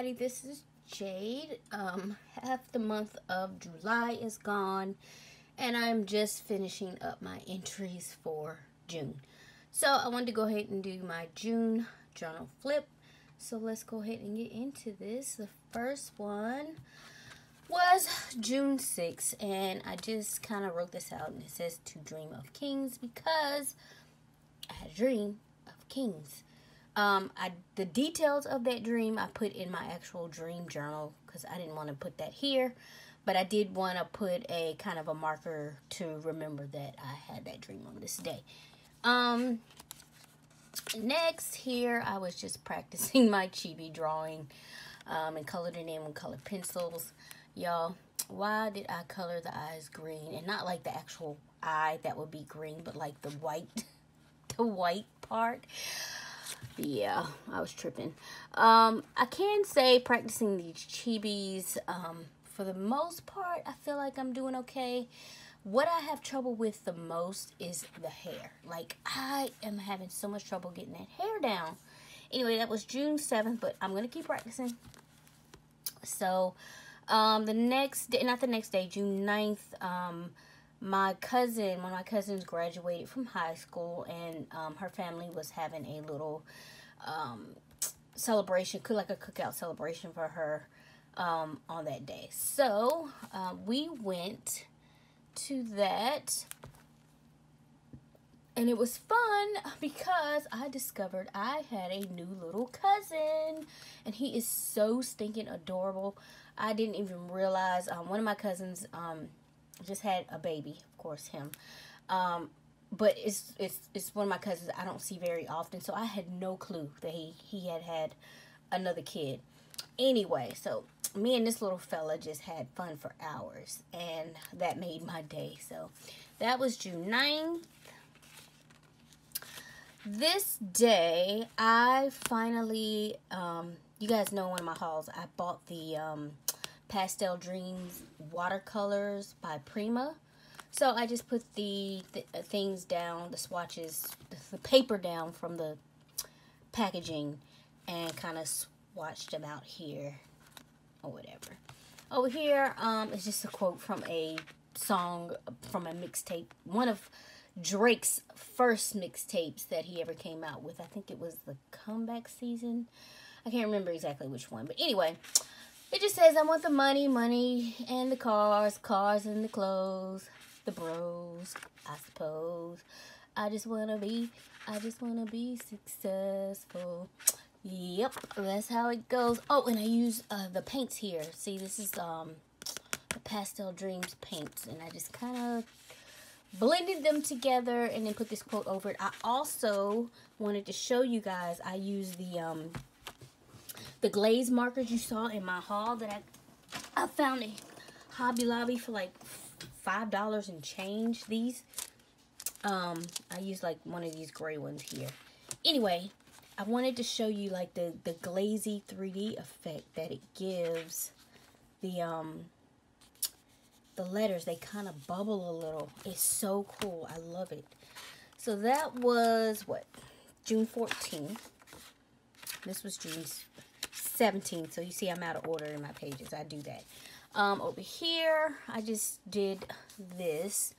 everybody, this is Jade. Half the month of July is gone, and I'm just finishing up my entries for June. So I wanted to go ahead and do my June journal flip. So let's go ahead and get into this. The first one was June 6th, and I just kind of wrote this out, and it says to dream of kings because I had a dream of kings. The details of that dream I put in my actual dream journal because I didn't want to put that here, but I did want to put a kind of a marker to remember that I had that dream on this day. Next here, I was just practicing my chibi drawing, and colored it in with colored pencils. Y'all, why did I color the eyes green? And not like the actual eye that would be green, but like the white, the white part. Yeah, I was tripping. I can say practicing these chibis, for the most part, I feel like I'm doing okay. What I have trouble with the most is the hair. Like, I am having so much trouble getting that hair down. Anyway, that was June 7th, but I'm going to keep practicing. So, the next day, not the next day, June 9th, my cousin, one of my cousins graduated from high school, and her family was having a little celebration, like a cookout celebration for her on that day. So we went to that, and it was fun because I discovered I had a new little cousin, and he is so stinking adorable. I didn't even realize one of my cousins just had a baby, of course, him. But it's one of my cousins I don't see very often, so I had no clue that he had another kid. Anyway, so me and this little fella just had fun for hours, and that made my day. So that was June 9th. This day, I finally, you guys know one of my hauls, I bought the Pastel Dreams watercolors by Prima. So I just put the things down, the swatches, the paper down from the packaging, and kind of swatched them out here or whatever. Over here is just a quote from a song from a mixtape, one of Drake's first mixtapes that he ever came out with. I think it was the Comeback Season. I can't remember exactly which one, but anyway, it just says, I want the money, money, and the cars, cars and the clothes, the bros, I suppose. I just wanna be successful. Yep, that's how it goes. Oh, and I use the paints here. See, this is the Pastel Dreams paints, and I just kind of blended them together and then put this quote over it. I also wanted to show you guys, I use the glaze markers you saw in my haul that I found at Hobby Lobby for like $5 and change. These I use like one of these gray ones here. Anyway, I wanted to show you like the glazy 3D effect that it gives the letters. They kind of bubble a little. It's so cool. I love it. So that was what, June 14th. This was June 17th. So you see I'm out of order in my pages. I do that. Over here, I just did this.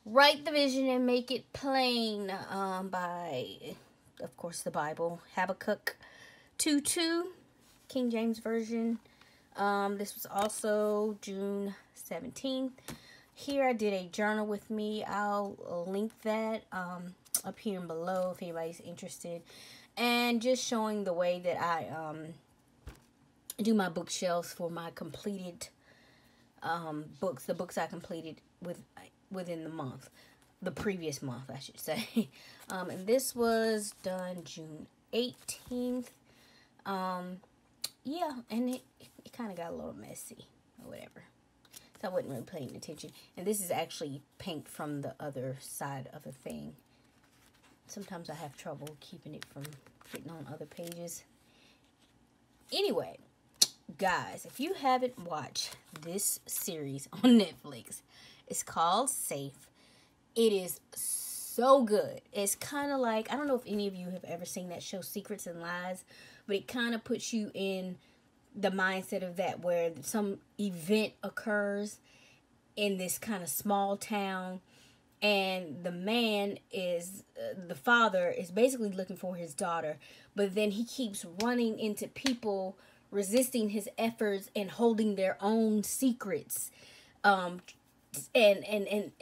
Write the vision and make it plain, by, of course, the Bible. Habakkuk 2:2, King James Version. This was also June 17th. Here I did a journal with me. I'll link that up here and below if anybody's interested. And just showing the way that I do my bookshelves for my completed books. The books I completed within the month. The previous month, I should say. And this was done June 18th. Yeah, and it kind of got a little messy or whatever. So I wasn't really paying attention. And this is actually paint from the other side of the thing. Sometimes I have trouble keeping it from getting on other pages. Anyway, guys, if you haven't watched this series on Netflix, it's called Safe. It is so good. It's kind of like, I don't know if any of you have ever seen that show Secrets and Lies, but it kind of puts you in the mindset of that, where some event occurs in this kind of small town, and the man is the father is basically looking for his daughter, but then he keeps running into people resisting his efforts and holding their own secrets, and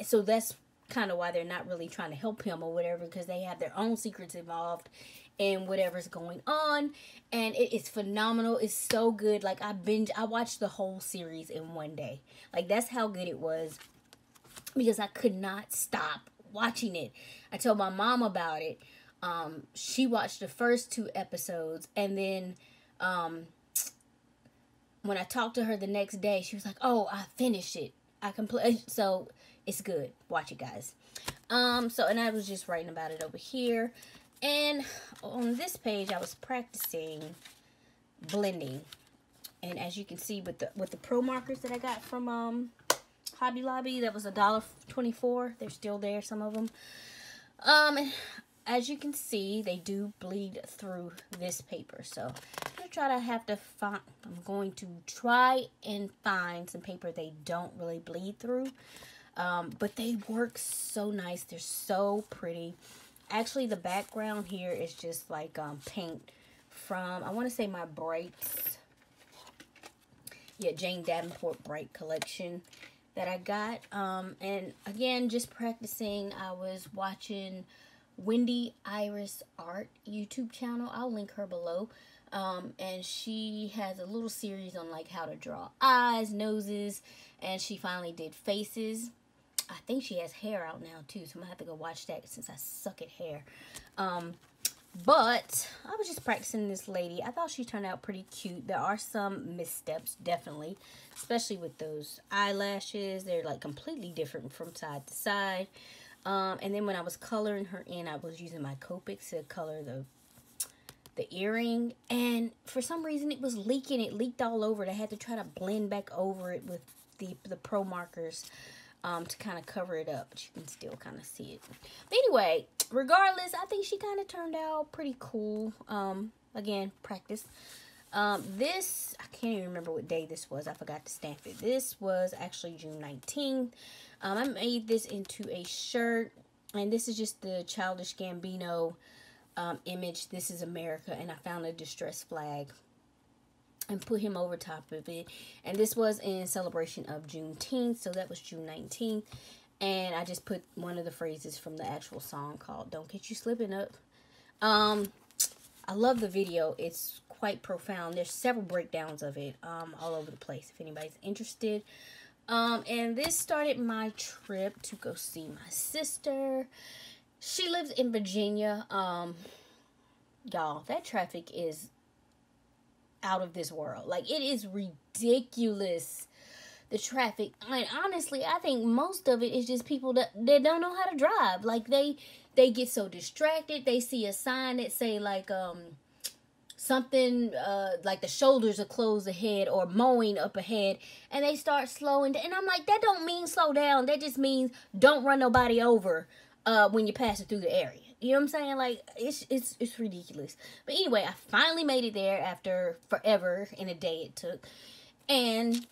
so that's kind of why they're not really trying to help him or whatever, because they have their own secrets involved in whatever's going on. And it is phenomenal. It's so good. Like, I watched the whole series in one day. Like, that's how good it was, because I could not stop watching it. I told my mom about it. She watched the first 2 episodes, and then when I talked to her the next day, she was like, "Oh, I finished it. I completed." So it's good. Watch it, guys. And I was just writing about it over here. And on this page, I was practicing blending. And as you can see with the pro markers that I got from Hobby Lobby, that was $1.24. They're still there, some of them. And as you can see, they do bleed through this paper. So I'm going to try and find some paper they don't really bleed through. But they work so nice. They're so pretty. Actually, the background here is just like paint from, I want to say, my Brights. Yeah, Jane Davenport Bright collection that I got. And again, just practicing. I was watching Wendy Iris Art YouTube channel. I'll link her below. And she has a little series on like how to draw eyes, noses, and she finally did faces. I think she has hair out now too, so I'm gonna have to go watch that since I suck at hair. But I was just practicing this lady. I thought she turned out pretty cute. There are some missteps, definitely, especially with those eyelashes. They're like completely different from side to side. And then when I was coloring her in, I was using my Copics to color the earring, and for some reason it was leaking. It leaked all over it. I had to try to blend back over it with the pro markers to kind of cover it up, but you can still kind of see it. But anyway, regardless, I think she kind of turned out pretty cool. Again, practice. This, I can't even remember what day this was. I forgot to stamp it. This was actually June 19th. I made this into a shirt, and this is just the Childish Gambino image. This is America, and I found a distress flag and put him over top of it. And this was in celebration of Juneteenth, so that was June 19th. And I just put one of the phrases from the actual song called "Don't Get You Slipping Up." I love the video. It's quite profound. There's several breakdowns of it all over the place if anybody's interested. And this started my trip to go see my sister. She lives in Virginia. Y'all, that traffic is out of this world. Like, it is ridiculous, the traffic. I mean, honestly, I think most of it is just people that don't know how to drive. Like, they get so distracted. They see a sign that say like something like the shoulders are closed ahead or mowing up ahead, and they start slowing down. And I'm like, that don't mean slow down. That just means don't run nobody over when you're passing through the area. You know what I'm saying? Like, it's ridiculous. But anyway, I finally made it there after forever and a day it took. And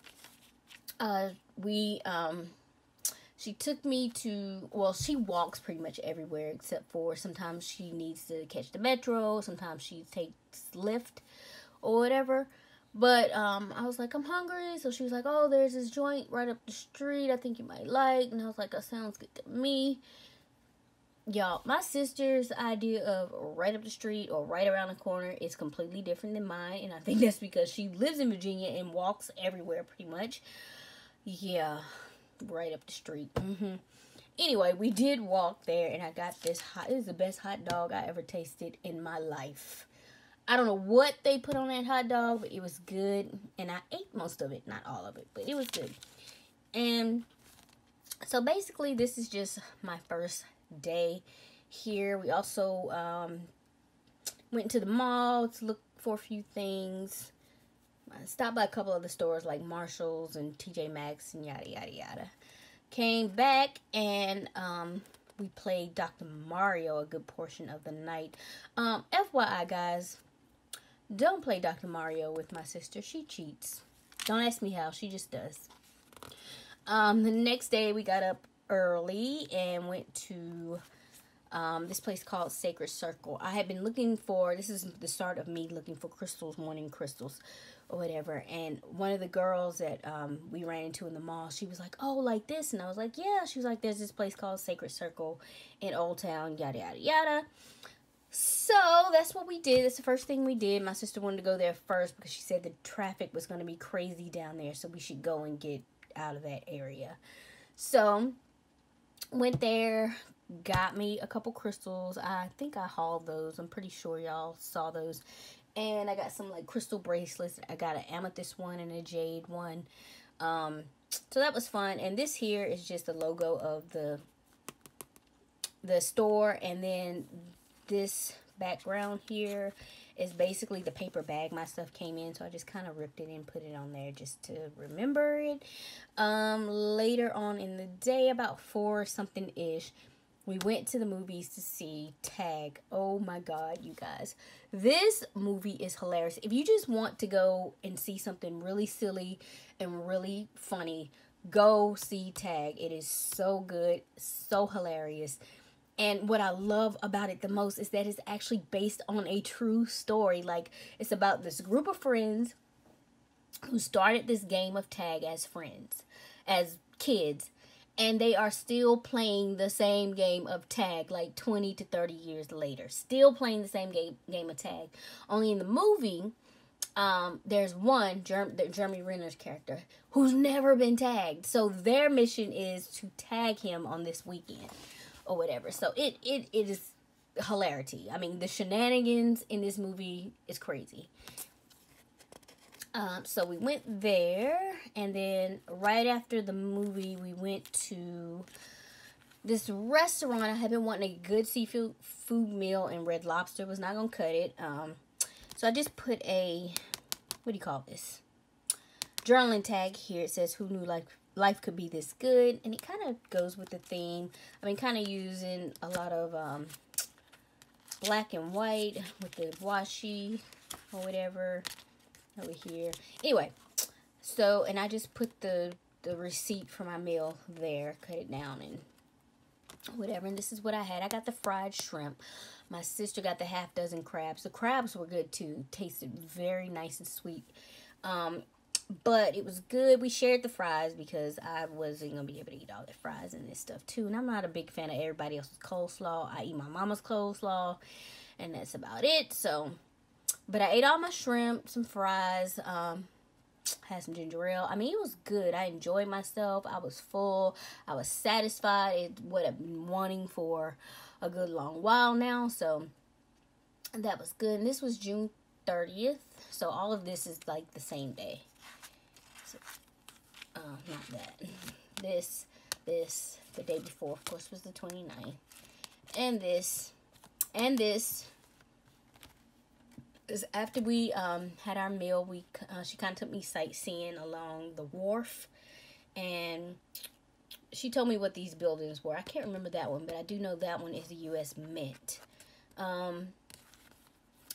she took me to, well, she walks pretty much everywhere except for sometimes she needs to catch the metro. Sometimes she takes Lyft or whatever. But I was like, I'm hungry. So she was like, oh, there's this joint right up the street I think you might like. And I was like, that sounds good to me. Y'all, my sister's idea of right up the street or right around the corner is completely different than mine. And I think that's because she lives in Virginia and walks everywhere pretty much. Yeah, right up the street. Anyway, we did walk there, and I got this is the best hot dog I ever tasted in my life. I don't know what they put on that hot dog, but it was good. And I ate most of it, not all of it, but it was good. And so basically, this is just my first day here. We also went to the mall to look for a few things. I stopped by a couple of the stores like Marshall's and TJ Maxx and yada yada yada. Came back and we played Dr. Mario a good portion of the night. FYI guys, Don't play Dr. Mario with my sister. She cheats. Don't ask me how. She just does. The next day we got up early and went to this place called Sacred Circle. I had been looking for, this is the start of me looking for crystals, morning crystals or whatever. And one of the girls that we ran into in the mall, she was like, oh, like this? And I was like, yeah. She was like, there's this place called Sacred Circle in Old Town, yada, yada, yada. So that's what we did. That's the first thing we did. My sister wanted to go there first because she said the traffic was going to be crazy down there. So we should go and get out of that area. So went there, got me a couple crystals. I think I hauled those. I'm pretty sure y'all saw those. And I got some like crystal bracelets. I got an amethyst one and a jade one. So that was fun. And this here is just the logo of the store. And then this background here is basically the paper bag my stuff came in. So I just kind of ripped it and put it on there just to remember it. Later on in the day, about 4 something ish, we went to the movies to see Tag. Oh my God, you guys. This movie is hilarious. If you just want to go and see something really silly and really funny, go see Tag. It is so good, so hilarious. And what I love about it the most is that it's actually based on a true story. Like, it's about this group of friends who started this game of tag as friends, as kids. And they are still playing the same game of tag like 20 to 30 years later. Still playing the same game of tag. Only in the movie, there's one, Jeremy Renner's character, who's never been tagged. So their mission is to tag him on this weekend or whatever. So it is hilarity. I mean, the shenanigans in this movie is crazy. So we went there, and then right after the movie, we went to this restaurant. I have been wanting a good seafood meal, and Red Lobster was not going to cut it. So I just put a, what do you call this? Journaling tag here. It says, who knew life could be this good? And it kind of goes with the theme. I've been kind of using a lot of black and white with the washi or whatever over here. Anyway, so, and I just put the receipt for my meal there, cut it down and whatever. And this is what I had. I got the fried shrimp. My sister got the half dozen crabs. The crabs were good too. Tasted very nice and sweet. But it was good. We shared the fries because I wasn't going to be able to eat all the fries and this stuff too. And I'm not a big fan of everybody else's coleslaw. I eat my mama's coleslaw, and that's about it. So, but I ate all my shrimp, some fries, had some ginger ale. I mean, it was good. I enjoyed myself. I was full. I was satisfied. It's what I've been wanting for a good long while now. So that was good. And this was June 30th. So all of this is like the same day. So, not that. This, the day before, of course, was the 29th. And this. Is after we had our meal, she kind of took me sightseeing along the wharf, and she told me what these buildings were. I can't remember that one, but I do know that one is the U.S. Mint.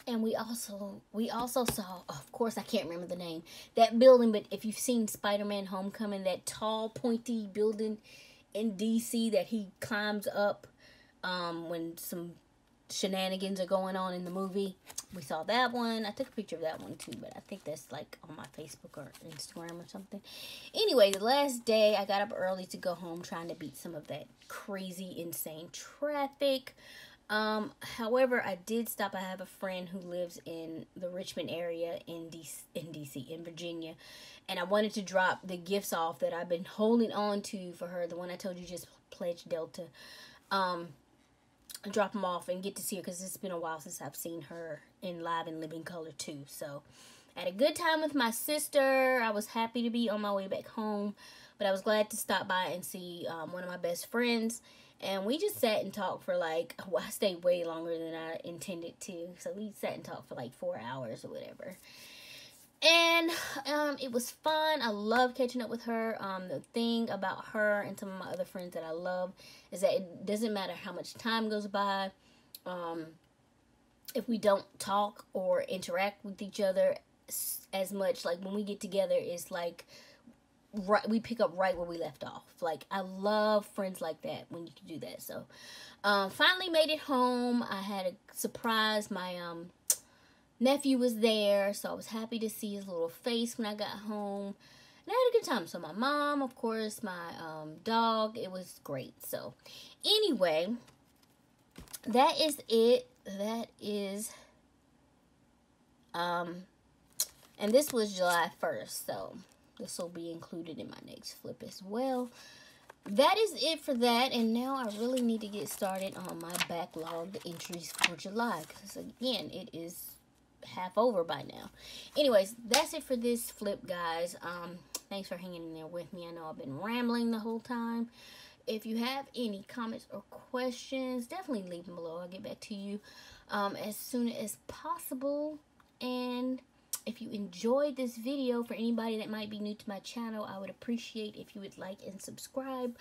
And we also saw, of course, I can't remember the name, that building, but if you've seen Spider-Man Homecoming, that tall, pointy building in D.C. that he climbs up when some shenanigans are going on in the movie. We saw that one. I took a picture of that one too, but I think that's like on my Facebook or Instagram or something. Anyway, the last day I got up early to go home, trying to beat some of that crazy, insane traffic. However, I did stop. I have a friend who lives in the Richmond area in Virginia, and I wanted to drop the gifts off that I've been holding on to for her, the one I told you just pledged Delta. Drop them off and get to see her, because it's been a while since I've seen her in live and living color too. So I had a good time with my sister. I was happy to be on my way back home, but I was glad to stop by and see one of my best friends, and we just sat and talked for like, well, I stayed way longer than I intended to, so we sat and talked for like 4 hours or whatever. And it was fun. I love catching up with her. The thing about her and some of my other friends that I love is that it doesn't matter how much time goes by. if we don't talk or interact with each other as much, like when we get together, it's like right, we pick up right where we left off. Like, I love friends like that when you can do that. So finally made it home. I had a surprise. My nephew was there, so I was happy to see his little face when I got home. And I had a good time. So my mom, of course, my dog, it was great. So anyway, that is it. That is, and this was July 1st, so this will be included in my next flip as well. That is it for that, and now I really need to get started on my backlogged entries for July, because again, it is half over by now. Anyways, that's it for this flip, guys. Thanks for hanging in there with me. I know I've been rambling the whole time. If you have any comments or questions, definitely leave them below. I'll get back to you as soon as possible. And if you enjoyed this video, for anybody that might be new to my channel, I would appreciate if you would like and subscribe.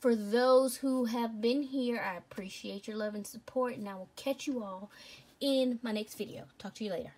For those who have been here, I appreciate your love and support. And I will catch you all in my next video. Talk to you later.